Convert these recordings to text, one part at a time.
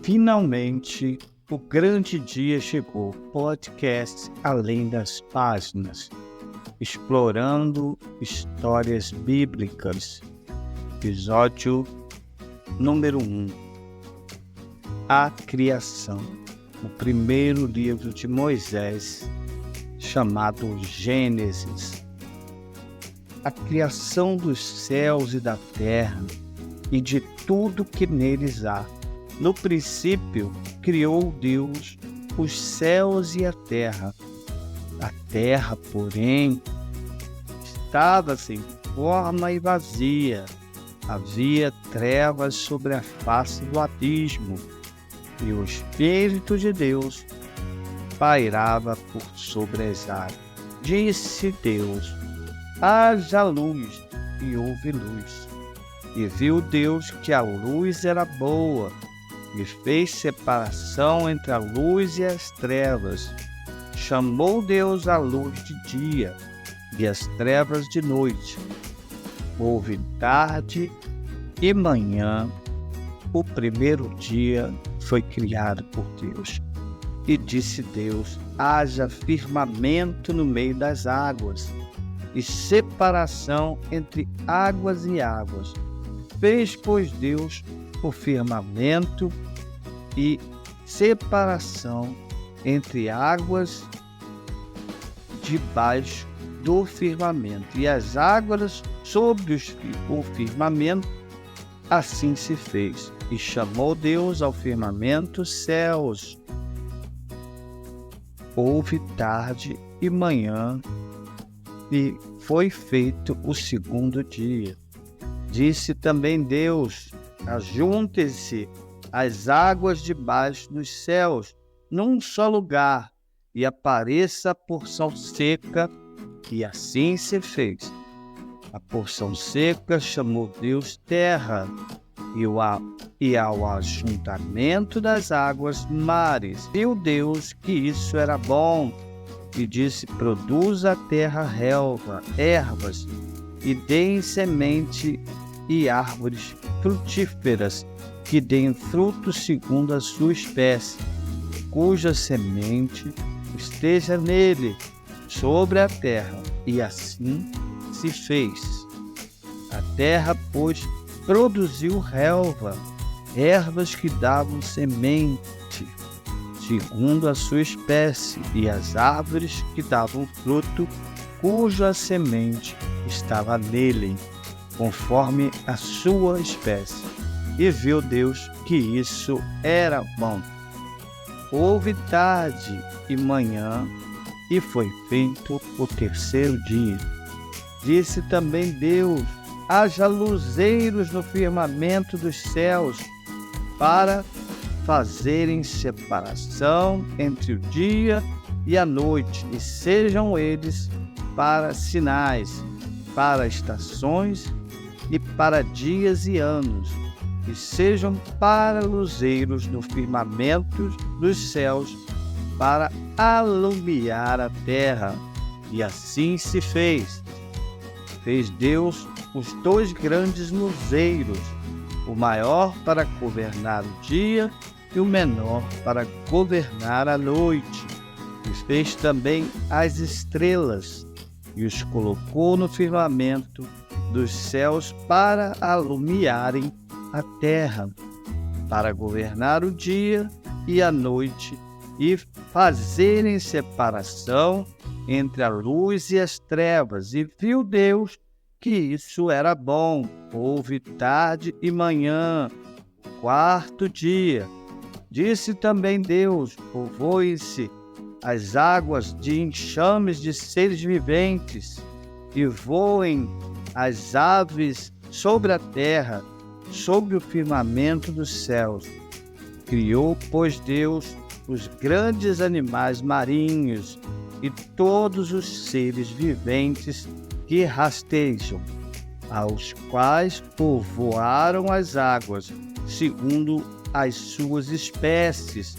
Finalmente, o grande dia chegou. Podcast Além das Páginas, explorando histórias bíblicas. Episódio número 1. A Criação. O primeiro livro de Moisés, chamado Gênesis. A criação dos céus e da terra e de tudo que neles há. No princípio, criou Deus os céus e a terra. A terra, porém, estava sem forma e vazia. Havia trevas sobre a face do abismo, e o Espírito de Deus pairava por sobre as águas. Disse Deus: haja luz, e houve luz. E viu Deus que a luz era boa, e fez separação entre a luz e as trevas. Chamou Deus a luz de dia, e as trevas de noite. Houve tarde e manhã, o primeiro dia foi criado por Deus. E disse Deus: haja firmamento no meio das águas, e separação entre águas e águas. Fez, pois, Deus o firmamento e separação entre águas debaixo do firmamento, e as águas sobre o firmamento. Assim se fez. E chamou Deus ao firmamento céus. Houve tarde e manhã, e foi feito o segundo dia. Disse também Deus: ajuntem-se as águas debaixo dos céus num só lugar, e apareça a porção seca. E assim se fez. A porção seca chamou Deus terra, e ao ajuntamento das águas mares. Viu Deus que isso era bom, e disse: produza a terra ervas, e deem semente, e árvores frutíferas, que deem fruto segundo a sua espécie, cuja semente esteja nele, sobre a terra. E assim se fez. A terra, pois, produziu ervas que davam semente, segundo a sua espécie, e as árvores que davam fruto, cuja semente estava nele, conforme a sua espécie. E viu Deus que isso era bom. Houve tarde e manhã, e foi feito o terceiro dia. Disse também Deus: haja luzeiros no firmamento dos céus, para fazerem separação entre o dia e a noite, e sejam eles para sinais, para estações e para dias e anos, e sejam para luzeiros no firmamento dos céus, para alumiar a terra. E assim se fez. Fez Deus os dois grandes luzeiros, o maior para governar o dia e o menor para governar a noite. E fez também as estrelas, e os colocou no firmamento dos céus para alumiarem a terra, para governar o dia e a noite, e fazerem separação entre a luz e as trevas. E viu Deus que isso era bom. Houve tarde e manhã, quarto dia. Disse também Deus: povoem-se as águas de enxames de seres viventes, e voem as aves sobre a terra, sobre o firmamento dos céus. Criou, pois, Deus os grandes animais marinhos e todos os seres viventes que rastejam, aos quais povoaram as águas, segundo as suas espécies,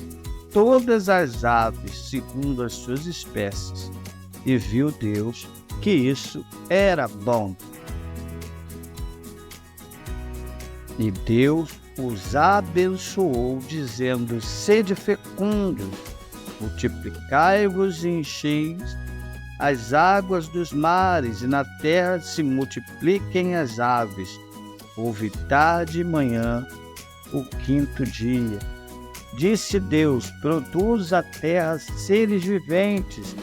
todas as aves segundo as suas espécies. E viu Deus que isso era bom. E Deus os abençoou, dizendo: sede fecundos, multiplicai-vos e enchei as águas dos mares, e na terra se multipliquem as aves. Houve tarde e manhã, o quinto dia. Disse Deus: produz a terra seres viventes,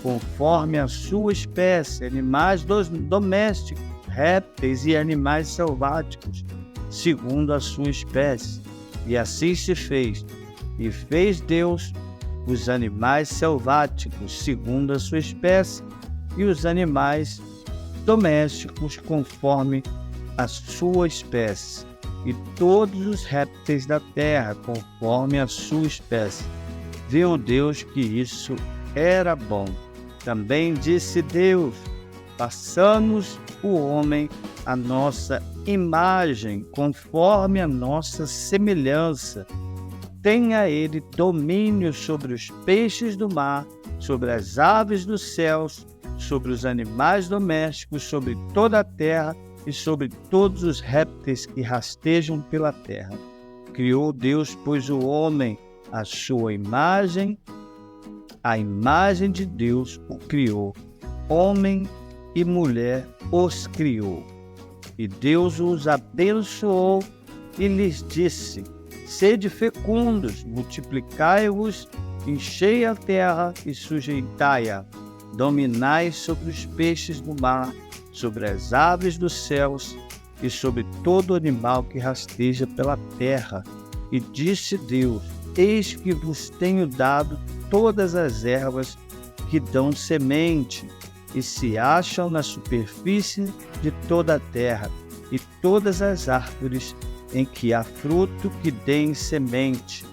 conforme a sua espécie, animais domésticos, répteis e animais selváticos, segundo a sua espécie. E assim se fez. E fez Deus os animais selváticos, segundo a sua espécie, e os animais domésticos, conforme a sua espécie, e todos os répteis da terra, conforme a sua espécie. Viu Deus que isso era bom. Também disse Deus: façamos o homem à nossa imagem, conforme a nossa semelhança. Tenha ele domínio sobre os peixes do mar, sobre as aves dos céus, sobre os animais domésticos, sobre toda a terra e sobre todos os répteis que rastejam pela terra. Criou Deus, pois, o homem à sua imagem, a imagem de Deus o criou. Homem e mulher os criou. E Deus os abençoou e lhes disse: sede fecundos, multiplicai-vos, enchei a terra e sujeitai-a. Dominai sobre os peixes do mar, sobre as aves dos céus e sobre todo animal que rasteja pela terra. E disse Deus: eis que vos tenho dado todas as ervas que dão semente e se acham na superfície de toda a terra, e todas as árvores em que há fruto que deem semente.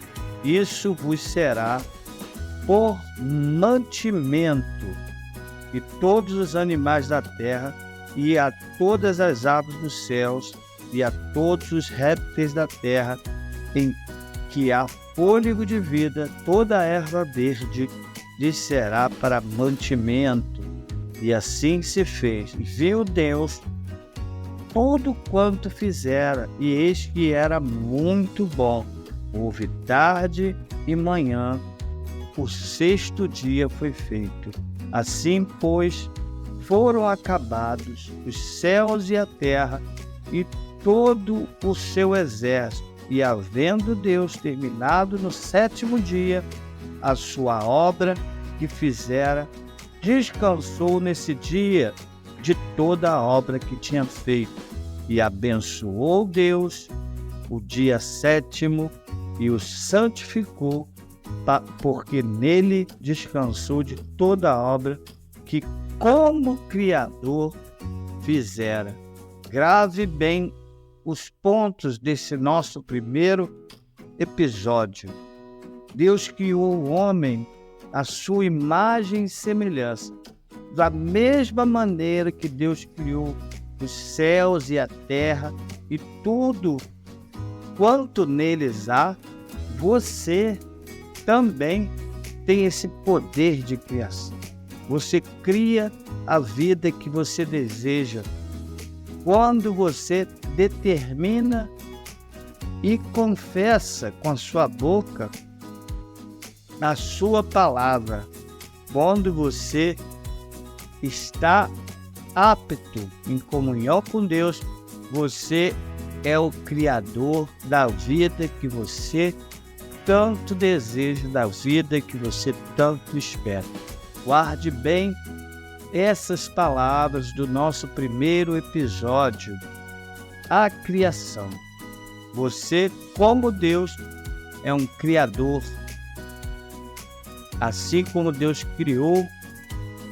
Isso vos será por mantimento. E todos os animais da terra, e a todas as aves dos céus, e a todos os répteis da terra, em que há fôlego de vida, toda a erva verde lhes será para mantimento. E assim se fez. Viu Deus tudo quanto fizera, e eis que era muito bom. Houve tarde e manhã, o sexto dia foi feito. Assim, pois, foram acabados os céus e a terra e todo o seu exército. E havendo Deus terminado no sétimo dia a sua obra que fizera, descansou nesse dia de toda a obra que tinha feito. E abençoou Deus o dia sétimo e o santificou, porque nele descansou de toda a obra que como Criador fizera. Grave bem os pontos desse nosso primeiro episódio. Deus criou o homem à sua imagem e semelhança. Da mesma maneira que Deus criou os céus e a terra e tudo quanto neles há, você também tem esse poder de criação. Você cria a vida que você deseja quando você determina e confessa com a sua boca a sua palavra. Quando você está apto em comunhão com Deus, você é o criador da vida que você tanto deseja, da vida que você tanto espera. Guarde bem essas palavras do nosso primeiro episódio, a criação. Você, como Deus, é um criador. Assim como Deus criou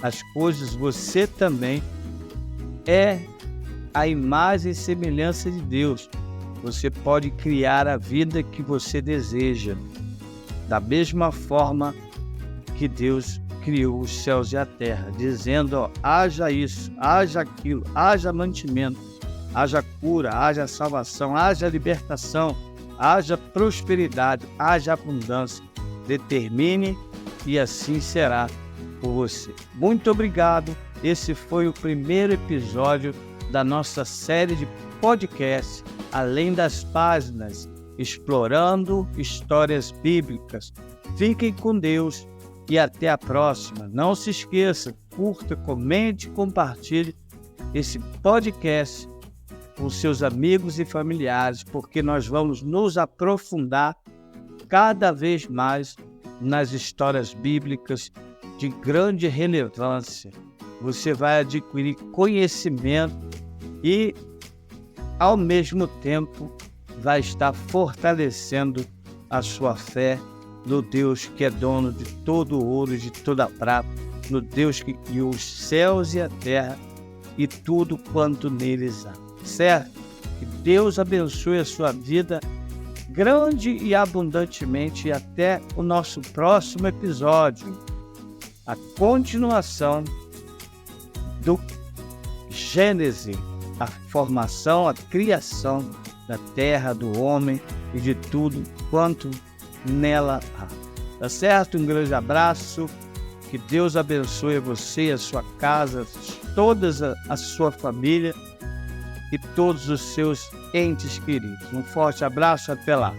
as coisas, você também é a imagem e semelhança de Deus. Você pode criar a vida que você deseja, da mesma forma que Deus criou os céus e a terra, dizendo: haja isso, haja aquilo, haja mantimento, haja cura, haja salvação, haja libertação, haja prosperidade, haja abundância. Determine e assim será por você. Muito obrigado. Esse foi o primeiro episódio da nossa série de podcast Além das Páginas. explorando histórias bíblicas. Fiquem com Deus e até a próxima. Não se esqueça, curta, comente e compartilhe esse podcast com seus amigos e familiares, porque nós vamos nos aprofundar cada vez mais nas histórias bíblicas de grande relevância. Você vai adquirir conhecimento e, ao mesmo tempo, vai estar fortalecendo a sua fé no Deus que é dono de todo o ouro e de toda a prata, no Deus que criou os céus e a terra e tudo quanto neles há. Certo? Que Deus abençoe a sua vida grande e abundantemente e até o nosso próximo episódio. A continuação do Gênesis, a formação, a criação da terra, do homem e de tudo quanto nela há. Tá certo? Um grande abraço. Que Deus abençoe você, a sua casa, toda a sua família e todos os seus entes queridos. Um forte abraço, até lá.